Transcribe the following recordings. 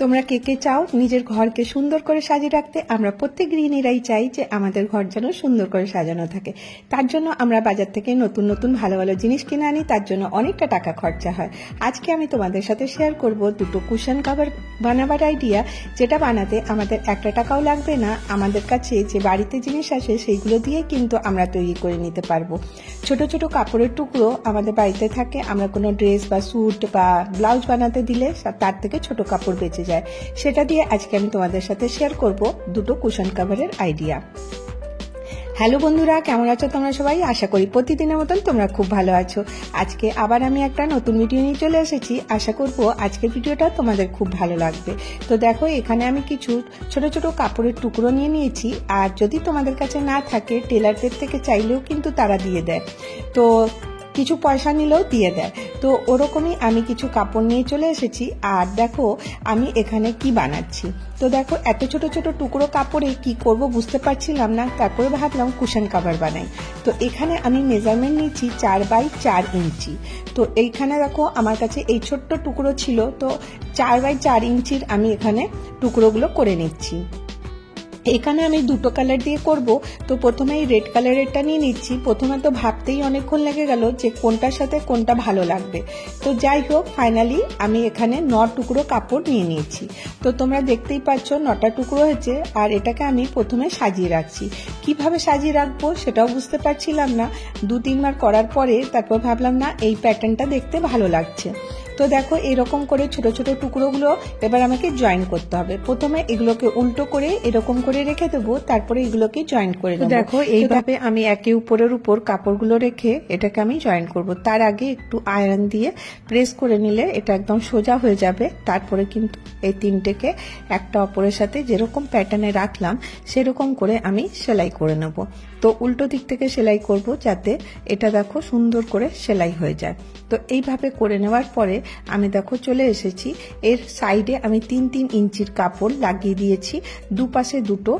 তোমরা কে কে চাও নিজের ঘরকে সুন্দর করে সাজিয়ে রাখতে? আমরা প্রত্যেক গৃহিণীরাই চাই যে আমাদের ঘর যেন সুন্দর করে সাজানো থাকে। তার জন্য আমরা বাজার থেকে নতুন নতুন ভালো ভালো জিনিস কিনে আনি, তার জন্য অনেকটা টাকা খরচা হয়। আজকে আমি তোমাদের সাথে শেয়ার করব দুটো কুশন কভার বানাবার আইডিয়া, যেটা বানাতে আমাদের একটা টাকাও লাগবে না। আমাদের কাছে যে বাড়িতে জিনিস আসে সেইগুলো দিয়ে কিন্তু আমরা তৈরি করে নিতে পারবো। ছোট ছোট কাপড়ের টুকরো আমাদের বাড়িতে থাকে, আমরা কোনো ড্রেস বা স্যুট বা ব্লাউজ বানাতে দিলে তার থেকে ছোট কাপড় বেঁচে যায়। সেটা দিয়ে আজকে আমি তোমাদের সাথে শেয়ার করব দুটো কুশন কভারের আইডিয়া। হ্যালো বন্ধুরা, কেমন আছো তোমরা সবাই? আশা করি প্রতিদিনের মতন তোমরা খুব ভালো আছো। আজকে আবার আমি একটা নতুন ভিডিও নিয়ে চলে এসেছি। আশা করব আজকের ভিডিওটা তোমাদের খুব ভালো লাগবে। তো দেখো, এখানে আমি কিছু ছোট ছোট কাপড়ের টুকরো নিয়ে নিয়েছি। আর যদি তোমাদের কাছে না থাকে, টেলারদের থেকে চাইলেও কিন্তু তারা দিয়ে দেয়, তো কিছু পয়সা নিলেও দিয়ে দেয়। তো ওরকমই আমি কিছু কাপড় নিয়ে চলে এসেছি। আর দেখো আমি এখানে কি বানাচ্ছি। তো দেখো, এত ছোট ছোট টুকরো কাপড়ে কি করব বুঝতে পারছিলাম না, তারপরে ভাবলাম কুশন কভার বানাই। তো এখানে আমি মেজারমেন্ট নিচ্ছি 4x4 ইঞ্চি। তো এইখানে দেখো আমার কাছে এই ছোট্ট টুকরো ছিল, তো 4x4 ইঞ্চির আমি এখানে টুকরোগুলো করে নিচ্ছি। এখানে আমি দুটো কালার দিয়ে করব। তো প্রথমে এই রেড কালারেরটা নিয়ে নিচ্ছি। প্রথমে তো ভাবতেই অনেকক্ষণ লেগে গেল যে কোনটার সাথে কোনটা ভালো লাগবে। তো যাই হোক, ফাইনালি আমি এখানে 9 টুকরো কাপড় নিয়ে নিয়েছি। তো তোমরা দেখতেই পাচ্ছ 9টা টুকরো হয়েছে। আর এটাকে আমি প্রথমে সাজিয়ে রাখছি। কিভাবে সাজিয়ে রাখবো সেটাও বুঝতে পারছিলাম না। 2-3 বার করার পরে তারপর ভাবলাম না, এই প্যাটার্নটা দেখতে ভালো লাগছে। তো দেখো, এরকম করে ছোট ছোট টুকরোগুলো এবার আমাকে জয়েন করতে হবে। প্রথমে এগুলোকে উল্টো করে এরকম করে রেখে দেবো, তারপরে এগুলোকে জয়েন করে দেবো। দেখো, এইভাবে আমি একে উপরের উপর কাপড়গুলো রেখে এটাকে আমি জয়েন করব। তার আগে একটু আয়রন দিয়ে প্রেস করে নিলে এটা একদম সোজা হয়ে যাবে। তারপরে কিন্তু এই তিনটেকে একটা অপরের সাথে যেরকম প্যাটার্নে রাখলাম সেরকম করে আমি সেলাই করে নেব। তো উল্টো দিক থেকে সেলাই করব যাতে এটা দেখো সুন্দর করে সেলাই হয়ে যায়। তো এইভাবে করে নেওয়ার পরে আমি দেখো চলে এসেছি। এর সাইডে আমি 3-3 ইঞ্চির কাপড় লাগিয়ে দিয়েছি, দুপাশে দুটো।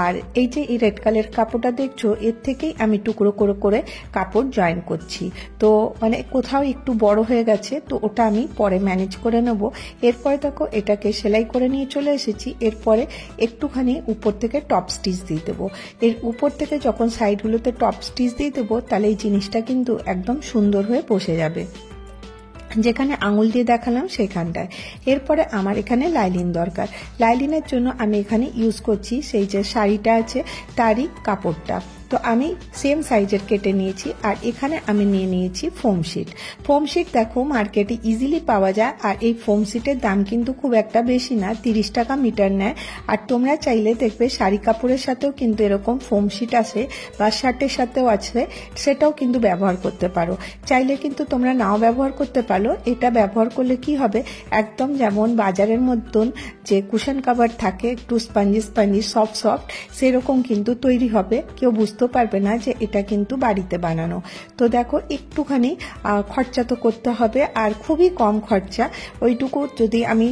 আর এই যে এই রেড কালার কাপড়টা দেখছো, এর থেকেই আমি টুকরো করে করে কাপড় জয়েন করছি। তো মানে কোথাও একটু বড় হয়ে গেছে, তো ওটা আমি পরে ম্যানেজ করে নেব। এরপরে দেখো এটাকে সেলাই করে নিয়ে চলে এসেছি। এরপরে একটুখানি উপর থেকে টপ স্টিচ দিয়ে দেবো। এর উপর থেকে যখন সাইডগুলোতে টপ স্টিচ দিয়ে দেবো, তাহলে এই জিনিসটা কিন্তু একদম সুন্দর হয়ে বসে যাবে, যেখানে আঙুল দিয়ে দেখালাম সেখানটায়। এরপরে আমার এখানে লাইলিন দরকার। লাইলিনের জন্য আমি এখানে ইউজ করছি সেই যে শাড়িটা আছে তারই কাপড়টা। তো আমি সেম সাইজের কেটে নিয়েছি। আর এখানে আমি নিয়ে নিয়েছি ফোম শিট। ফোম শিট দেখো মার্কেটে ইজিলি পাওয়া যায়। আর এই ফোম শিটের দাম কিন্তু খুব একটা বেশি না, 30 টাকা মিটার নেয়। আর তোমরা চাইলে দেখবে শাড়ি কাপড়ের সাথেও কিন্তু এরকম ফোম শিট আছে, বা শার্টের সাথেও আছে, সেটাও কিন্তু ব্যবহার করতে পারো। চাইলে কিন্তু তোমরা নাও ব্যবহার করতে পারো। এটা ব্যবহার করলে কি হবে, একদম যেমন বাজারের মতন যে কুশন কভার থাকে একটু স্পঞ্জি স্পঞ্জি সফট সফট, সেরকম কিন্তু তৈরি হবে। কেউ বুঝতে পারবে না যে এটা কিন্তু বাড়িতে বানানো। তো দেখো, একটুখানি খরচা তো করতে হবে, আর খুবই কম খরচা। ওইটুকু যদি আমি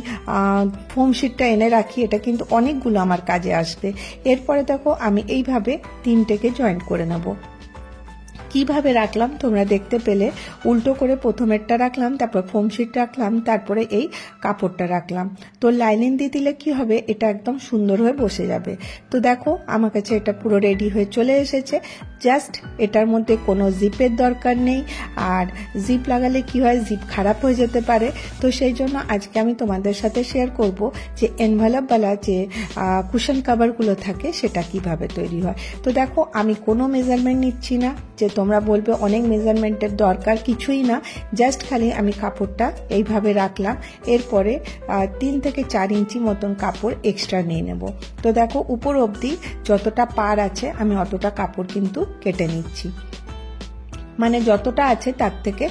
ফোম শিটটা এনে রাখি, এটা কিন্তু অনেকগুলো আমার কাজে আসবে। এরপরে দেখো আমি এইভাবে তিনটেকে জয়েন করে নেব। কিভাবে রাখলাম তোমরা দেখতে পেলে। উল্টো করে প্রথমেরটা রাখলাম, তারপর ফোম শিট রাখলাম, তারপরে এই কাপড়টা রাখলাম। তো লাইনিং দিয়ে দিলে কি হবে, এটা একদম সুন্দর হয়ে বসে যাবে। তো দেখো আমার কাছে এটা পুরো রেডি হয়ে চলে এসেছে। জাস্ট এটার মধ্যে কোনো জিপের দরকার নেই। আর জিপ লাগালে কি হয়, জিপ খারাপ হয়ে যেতে পারে। তো সেই জন্য আজকে আমি তোমাদের সাথে শেয়ার করব যে এনভেলপওয়ালা যে কুশন কভারগুলো থাকে সেটা কিভাবে তৈরি হয়। তো দেখো, আমি কোনো মেজারমেন্ট নিচ্ছি না যে তোমরা বলবে অনেক মেজারমেন্টের দরকার, কিছুই না। জাস্ট খালি আমি কাপড়টা এইভাবে রাখলাম। এরপরে 3 থেকে 4 ইঞ্চি মতন কাপড় এক্সট্রা নিয়ে নেব। তো দেখো, উপর অবধি যতটা পার আছে আমি অতটা কাপড় কিন্তু কেটে নিচ্ছি। মানে যতটা আছে তার থেকে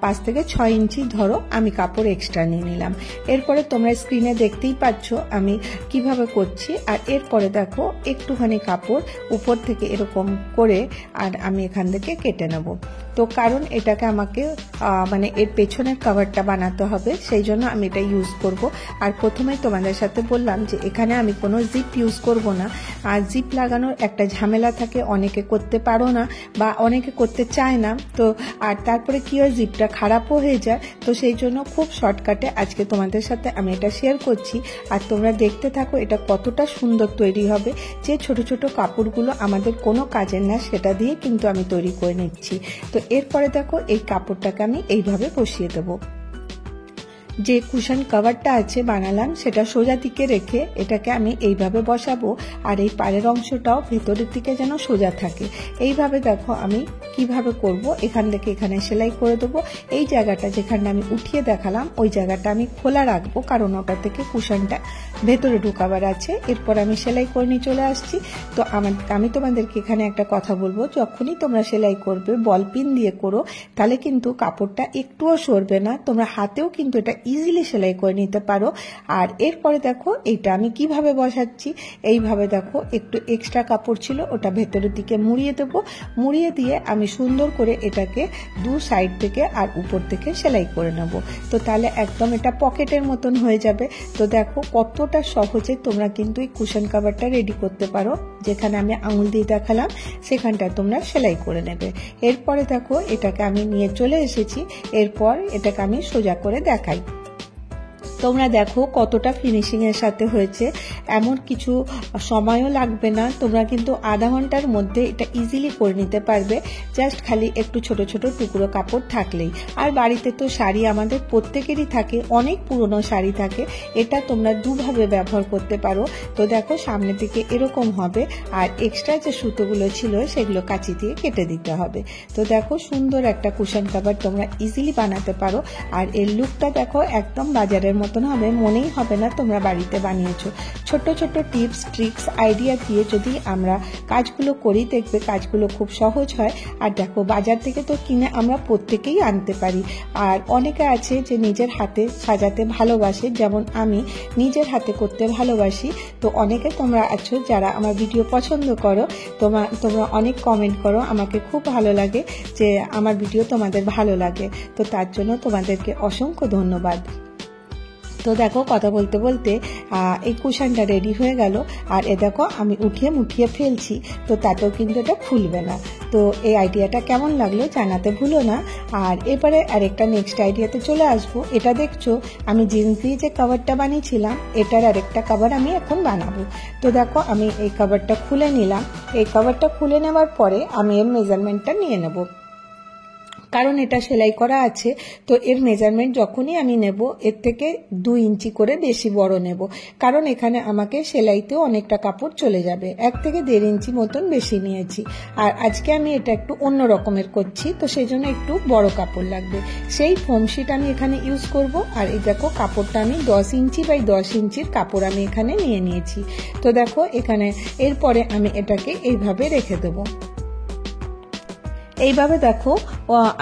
5 থেকে 6 ইঞ্চি ধরো আমি কাপড় এক্সট্রা নিয়ে নিলাম। এরপরে তোমরা স্ক্রিনে দেখতেই পাচ্ছ আমি কিভাবে করছি। আর এরপরে দেখো একটুখানি কাপড় উপর থেকে এরকম করে আর আমি এখান থেকে কেটে নেব। তো তো কারণ এটাকে আমাকে মানে এর পেছনের কভারটা বানাতে হবে, সেই জন্য আমি এটা ইউজ করব। আর প্রথমেই তোমাদের সাথে বললাম যে এখানে আমি কোনো জিপ ইউজ করব না। আর জিপ লাগানোর একটা ঝামেলা থাকে, অনেকে করতে পারো না বা অনেকে করতে চায় না, তো আর তারপরে কি হয় জিপটা খারাপও হয়ে যায়। তো সেই জন্য খুব শর্টকাটে আজকে তোমাদের সাথে আমি এটা শেয়ার করছি। আর তোমরা দেখতে থাকো এটা কতটা সুন্দর তৈরি হবে। যে ছোট ছোট কাপড়গুলো আমাদের কোনো কাজের না, সেটা দিয়ে কিন্তু আমি তৈরি করে নিচ্ছি। তো এরপরে দেখো এই কাপড়টাকে আমি এইভাবে বসিয়ে দেবো। যে কুশন কভারটা আছে বানালাম সেটা সোজা দিকে রেখে এটাকে আমি এইভাবে বসাবো। আর এই পাড়ের অংশটাও ভেতরের দিকে যেন সোজা থাকে। এইভাবে দেখো আমি কিভাবে করব, এখান থেকে এখানে সেলাই করে দেবো। এই জায়গাটা যেখানে আমি উঠিয়ে দেখালাম ওই জায়গাটা আমি খোলা রাখবো, কারণ ওটা থেকে কুশনটা ভেতরে ঢুকাবার আছে। এরপর আমি সেলাই করে নিয়ে চলে আসছি। তো আমি তোমাদেরকে এখানে একটা কথা বলবো, যখনই তোমরা সেলাই করবে বল পিন দিয়ে করো, তাহলে কিন্তু কাপড়টা একটুও সরবে না। তোমরা হাতেও কিন্তু এটা ইজিলি সেলাই করে নিতে পারো। আর এরপরে দেখো এইটা আমি কিভাবে বসাচ্ছি। এইভাবে দেখো একটু এক্সট্রা কাপড় ছিল ওটা ভেতরের দিকে মুড়িয়ে দেবো। মুড়িয়ে দিয়ে আমি সুন্দর করে এটাকে দু সাইড থেকে আর উপর থেকে সেলাই করে নেব। তো তাহলে একদম এটা পকেটের মতন হয়ে যাবে। তো দেখো কতটা সহজে তোমরা কিন্তু এই কুশন কভারটা রেডি করতে পারো। যেখানে আমি আঙুল দিয়ে দেখালাম সেখানটায় তোমরা সেলাই করে নেবে। এরপরে দেখো এটাকে আমি নিয়ে চলে এসেছি। এরপর এটাকে আমি সোজা করে দেখাই। তোমরা দেখো কতটা ফিনিশিং এর সাথে হয়েছে। এমন কিছু সময়ও লাগবে না, তোমরা কিন্তু আধা ঘন্টার মধ্যে এটা ইজিলি করে নিতে পারবে। জাস্ট খালি একটু ছোট ছোট টুকরো কাপড় থাকলেই। আর বাড়িতে তো শাড়ি আমাদের প্রত্যেকেরই থাকে, অনেক পুরনো শাড়ি থাকে। এটা তোমরা দুভাবে ব্যবহার করতে পারো। তো দেখো সামনের দিকে এরকম হবে, আর এক্সট্রা যে সুতোগুলো ছিল সেগুলো কাঁচি দিয়ে কেটে দিতে হবে। তো দেখো সুন্দর একটা কুশন কভার তোমরা ইজিলি বানাতে পারো। আর এর লুকটা দেখো একদম বাজারের মতন হবে, মনেই হবে না তোমরা বাড়িতে বানিয়েছো। ছোট ছোট টিপস ট্রিক্স আইডিয়া দিয়ে যদি আমরা কাজগুলো করি, দেখবে কাজগুলো খুব সহজ হয়। আর দেখো বাজার থেকে তো কিনে আমরা প্রত্যেকেই আনতে পারি। আর অনেকে আছে যে নিজের হাতে সাজাতে ভালোবাসে, যেমন আমি নিজের হাতে করতে ভালোবাসি। তো অনেকে তোমরা আছো যারা আমার ভিডিও পছন্দ করো, তোমরা অনেক কমেন্ট করো, আমাকে খুব ভালো লাগে যে আমার ভিডিও তোমাদের ভালো লাগে। তো তার জন্য তোমাদেরকে অসংখ্য ধন্যবাদ। তো দেখো কথা বলতে বলতে এই কুশনটা রেডি হয়ে গেল। আর এ দেখো আমি উঠিয়ে মুঠিয়ে ফেলছি, তো তাতেও কিন্তু এটা খুলবে না। তো এই আইডিয়াটা কেমন লাগলো জানাতে ভুলো না। আর এবারে আরেকটা নেক্সট আইডিয়াতে চলে আসবো। এটা দেখছো আমি জিন্স দিয়ে যে কভারটা বানিয়েছিলাম, এটার আরেকটা কভার আমি এখন বানাবো। তো দেখো আমি এই কভারটা খুলে নিলাম। এই কভারটা খুলে নেওয়ার পরে আমি এর মেজারমেন্টটা নিয়ে নেব, কারণ এটা সেলাই করা আছে। তো এর মেজারমেন্ট যখনই আমি নেব এর থেকে 2 ইঞ্চি করে বেশি বড় নেব, কারণ এখানে আমাকে সেলাইতেও অনেকটা কাপড় চলে যাবে। 1 থেকে 1.5 ইঞ্চি মতন বেশি নিয়েছি। আর আজকে আমি এটা একটু অন্য রকমের করছি, তো সেই জন্য একটু বড় কাপড় লাগবে। সেই ফোম শিট আমি এখানে ইউজ করব। আর এই দেখো কাপড়টা আমি 10 ইঞ্চি বাই 10 ইঞ্চির কাপড় আমি এখানে নিয়ে নিয়েছি। তো দেখো এখানে এরপরে আমি এটাকে এইভাবে রেখে দেবো। এইভাবে দেখো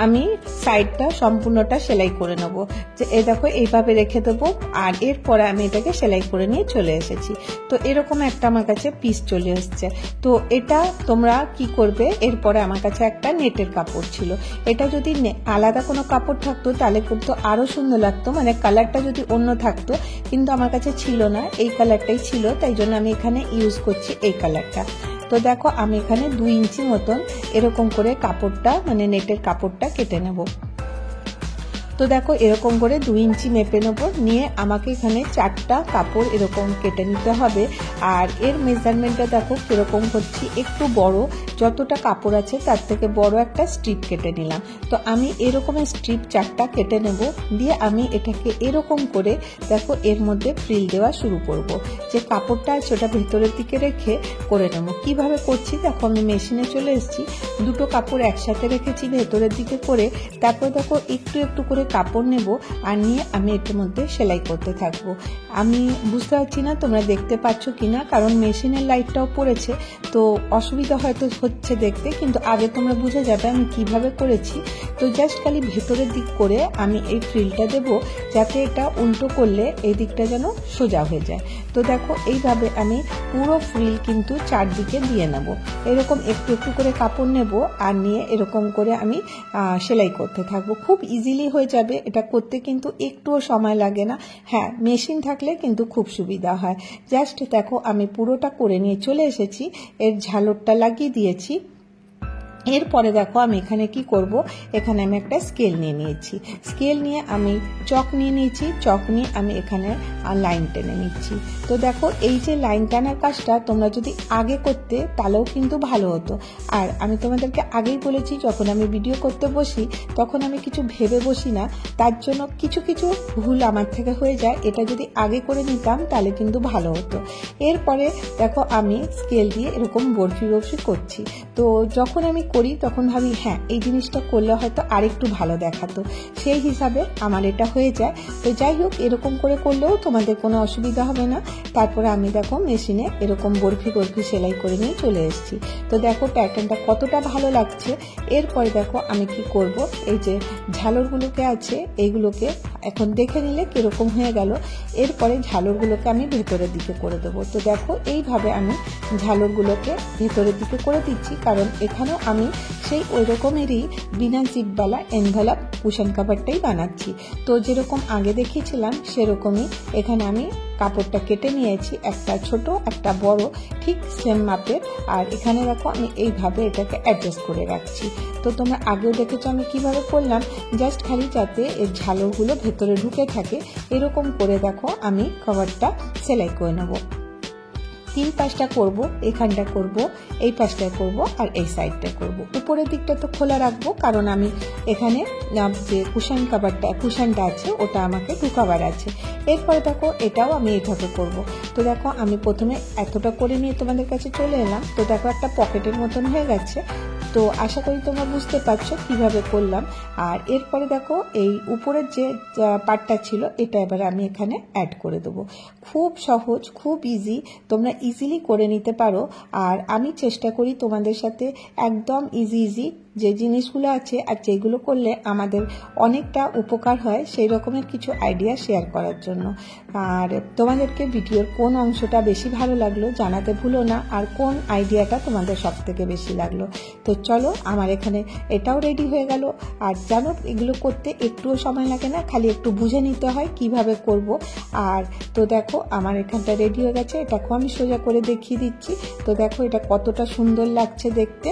আমি সাইডটা সম্পূর্ণটা সেলাই করে নেব। যে এই দেখো এইভাবে রেখে দেবো। আর এরপরে আমি এটাকে সেলাই করে নিয়ে চলে এসেছি। তো এরকম একটা আমার কাছে পিস চলে এসছে। তো এটা তোমরা কি করবে, এরপরে আমার কাছে একটা নেটের কাপড় ছিল। এটা যদি আলাদা কোনো কাপড় থাকতো তাহলে কিন্তু আরো সুন্দর লাগতো, মানে কালারটা যদি অন্য থাকতো, কিন্তু আমার কাছে ছিল না, এই কালারটাই ছিল, তাই জন্য আমি এখানে ইউজ করছি এই কালারটা। তো দেখো আমি এখানে 2 ইঞ্চি মতন এরকম করে কাপড়টা মানে নেটের কাপড়টা কেটে নেব। তো দেখো এরকম করে 2 ইঞ্চি মেপে নেবো, নিয়ে আমাকে এখানে 4টা কাপড় এরকম কেটে নিতে হবে। আর এর মেজারমেন্টটা দেখো কিরকম করছি, একটু বড়, যতটা কাপড় আছে তার থেকে বড় একটা স্ট্রিপ কেটে নিলাম। তো আমি এরকম স্ট্রিপ 4টা কেটে নেব, দিয়ে আমি এটাকে এরকম করে দেখো এর মধ্যে ফ্রিল দেওয়া শুরু করব। যে কাপড়টা আছে ওটা ভেতরের দিকে রেখে করে নেব। কিভাবে করছি দেখো, আমি মেশিনে চলে এসেছি, দুটো কাপড় একসাথে রেখেছি ভেতরের দিকে করে, তারপর দেখো একটু একটু করে কাপড় নেব আর নিয়ে আমি এটার মধ্যে সেলাই করতে থাকবো। আমি বুঝতে পারছি না তোমরা দেখতে পাচ্ছ কিনা, কারণ মেশিনের লাইটটাও পড়েছে, তো অসুবিধা হয়তো হচ্ছে দেখতে, কিন্তু আগে তোমরা বুঝে যাবে আমি কিভাবে করেছি। তো জাস্ট খালি ভেতরের দিক করে আমি এই ফ্রিলটা দেব, যাতে এটা উল্টো করলে এই দিকটা যেন সোজা হয়ে যায়। তো দেখো এইভাবে আমি পুরো ফ্রিল কিন্তু চারদিকে দিয়ে নেব। এরকম একটু একটু করে কাপড় নেব আর নিয়ে এরকম করে আমি সেলাই করতে থাকবো। খুব ইজিলি হয়ে যাবে, এটা করতে কিন্তু একটুও সময় লাগে না। হ্যাঁ, মেশিন থাকলে কিন্তু খুব সুবিধা হয়। জাস্ট দেখো আমি পুরোটা করে নিয়ে চলে এসেছি, এর ঝালরটা লাগিয়ে দিয়েছি। এরপরে দেখো আমি এখানে কি করব, এখানে আমি একটা স্কেল নিয়ে নিয়েছি। স্কেল নিয়ে আমি চক নিয়ে নিয়েছি, চক নিয়ে আমি এখানে লাইন টেনে নিচ্ছি। তো দেখো এই যে লাইন টানার কাজটা তোমরা যদি আগে করতে তাহলেও কিন্তু ভালো হতো। আর আমি তোমাদেরকে আগেই বলেছি, যখন আমি ভিডিও করতে বসি তখন আমি কিছু ভেবে বসি না, তার জন্য কিছু কিছু ভুল আমার থেকে হয়ে যায়। এটা যদি আগে করে নিতাম তাহলে কিন্তু ভালো হতো। এরপরে দেখো আমি স্কেল দিয়ে এরকম বরফি বরফি করছি। তো যখন আমি করি তখন ভাবি হ্যাঁ এই জিনিসটা করলে হয়তো আরেকটু ভালো দেখাতো, সেই হিসাবে আমার এটা হয়ে যায়। তো যাই হোক, এরকম করে করলেও তোমাদের কোনো অসুবিধা হবে না। তারপরে আমি দেখো মেশিনে এরকম বরফি বরফি সেলাই করে নিয়ে চলে এসেছি। তো দেখো প্যাটার্নটা কতটা ভালো লাগছে। এরপরে দেখো আমি কি করব, এই যে ঝালরগুলোকে আছে এইগুলোকে এখন দেখে নিলে কিরকম হয়ে গেল। এরপরে ঝালরগুলোকে আমি ভেতরের দিকে করে দেবো। তো দেখো এইভাবে আমি ঝালরগুলোকে ভেতরের দিকে করে দিচ্ছি, কারণ এখানেও আমি সেই ওই রকমেরই বিনা জিপওয়ালা এনভেলপ কুশন কাভারটাই বানাচ্ছি। তো যেরকম আগে দেখিয়েছিলাম সেরকমই এখানে আমি কাপড়টা কেটে নিয়েছি, একটা ছোট একটা বড় ঠিক সেম মাপের। আর এখানে দেখো আমি এইভাবে এটাকে অ্যাডজাস্ট করে রাখছি। তো তোমরা আগেও দেখেছো আমি কিভাবে করলাম, জাস্ট খালি যাতে এর ঝালরগুলো ভেতরে ঢুকে থাকে এরকম করে দেখো আমি কভারটা সেলাই করে নেবো। 3 পাশটা করব, এখানটা করব, এই পাশটা করব আর এই সাইডটা করব। উপরের দিকটা তো খোলা রাখবো, কারণ আমি এখানে যে কুশনটা আছে ওটা আমাকে ঢুকাবার আছে। এরপরে দেখো এটাও আমি এইভাবে করব। তো দেখো আমি প্রথমে এতটা করে নিয়ে তোমাদের কাছে চলে এলাম। তো দেখো একটা পকেটের মতন হয়ে গেছে। তো আশা করি তোমরা বুঝতে পারছো কিভাবে করলাম। আর এরপরে দেখো এই উপরের যে পার্টটা ছিল এটা এবার আমি এখানে অ্যাড করে দেবো। খুব সহজ, খুব ইজি, তোমরা ইজিলি করে নিতে পারো। আর আমি চেষ্টা করি তোমাদের সাথে একদম ইজি যে জিনিসগুলো আছে আর যেগুলো করলে আমাদের অনেকটা উপকার হয় সেই রকমের কিছু আইডিয়া শেয়ার করার জন্য। আর তোমাদেরকে ভিডিওর কোন অংশটা বেশি ভালো লাগলো জানাতে ভুলো না, আর কোন আইডিয়াটা তোমাদের সব থেকে বেশি লাগলো। তো চলো আমার এখানে এটাও রেডি হয়ে গেল। আর জানো এগুলো করতে একটুও সময় লাগে না, খালি একটু বুঝে নিতে হয় কিভাবে করব। আর তো দেখো আমার এখানটা রেডি হয়ে গেছে, এটাকেও আমি সোজা করে দেখিয়ে দিচ্ছি। তো দেখো এটা কতটা সুন্দর লাগছে দেখতে।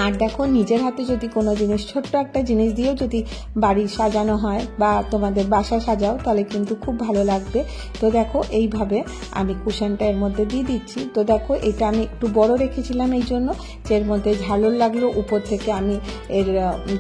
আর দেখো নিজের হাতে যদি কোনো জিনিস, ছোট্ট একটা জিনিস দিয়েও যদি বাড়ি সাজানো হয় বা তোমাদের বাসা সাজাও তাহলে কিন্তু খুব ভালো লাগবে। তো দেখো এইভাবে আমি কুশনটা এর মধ্যে দিয়ে দিচ্ছি। তো দেখো এটা আমি একটু বড় রেখেছিলাম এই জন্য যে এর মধ্যে ঝালর লাগলো। উপর থেকে আমি এর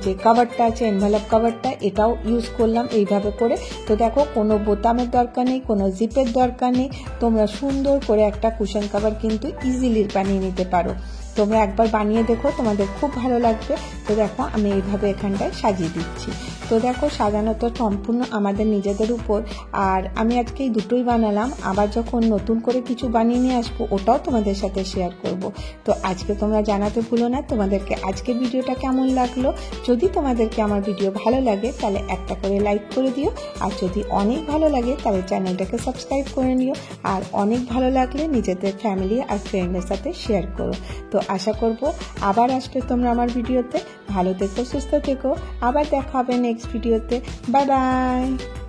যে কভারটা আছে এনভেলপ কভারটা এটাও ইউজ করলাম এইভাবে করে। তো দেখো কোনো বোতামের দরকার নেই, কোনো জিপের দরকার নেই, তোমরা সুন্দর করে একটা কুশন কভার কিন্তু ইজিলি বানিয়ে নিতে পারো। তোমরা একবার বানিয়ে দেখো, তোমাদের খুব ভালো লাগবে। তো দেখো আমি এইভাবে এখানটায় সাজিয়ে দিচ্ছি। তো দেখো সাজানো তো সম্পূর্ণ আমাদের নিজেদের উপর। আর আমি আজকে এই দুটোই বানালাম, আবার যখন নতুন করে কিছু বানিয়ে নিয়ে আসবো ওটাও তোমাদের সাথে শেয়ার করব। তো আজকে তোমরা জানাতে ভুলো না তোমাদেরকে আজকে ভিডিওটা কেমন লাগলো। যদি তোমাদেরকে আমার ভিডিও ভালো লাগে তাহলে একটা করে লাইক করে দিও, আর যদি অনেক ভালো লাগে তাহলে চ্যানেলটাকে সাবস্ক্রাইব করে নিও। আর অনেক ভালো লাগলে নিজেদের ফ্যামিলি আর ফ্রেন্ডের সাথে শেয়ার করো। তো আশা করব আবার আসবে তোমরা আমার ভিডিওতে। ভালো থেকো, সুস্থ থেকো, আবার দেখা হবে নেক্সট ভিডিওতে। Bye bye.